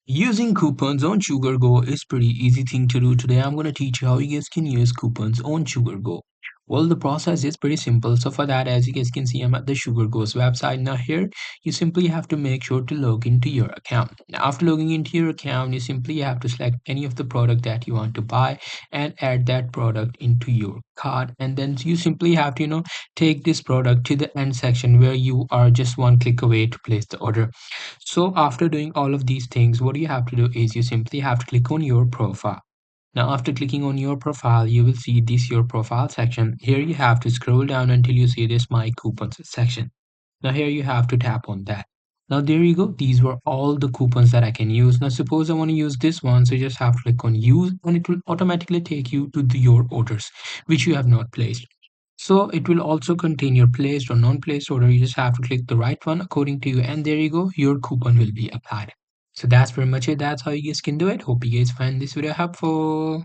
Using coupons on Sugargoo is pretty easy thing to do. Today I'm going to teach you how you guys can use coupons on Sugargoo. Well, the process is pretty simple. So for that, as you guys can see, I'm at the Sugargoo's website. Now here, you simply have to make sure to log into your account. Now, after logging into your account, you simply have to select any of the product that you want to buy and add that product into your cart. And then you simply have to, take this product to the end section where you are just one click away to place the order. So after doing all of these things, what you have to do is you simply have to click on your profile. Now, after clicking on your profile, you will see this your profile section. Here you have to scroll down until you see this my coupons section. Now here you have to tap on that. Now there you go. These were all the coupons that I can use. Now suppose I want to use this one, so you just have to click on use and it will automatically take you to your orders which you have not placed. So it will also contain your placed or non-placed order. You just have to click the right one according to you, and there you go. Your coupon will be applied. So that's pretty much it. That's how you guys can do it. Hope you guys find this video helpful.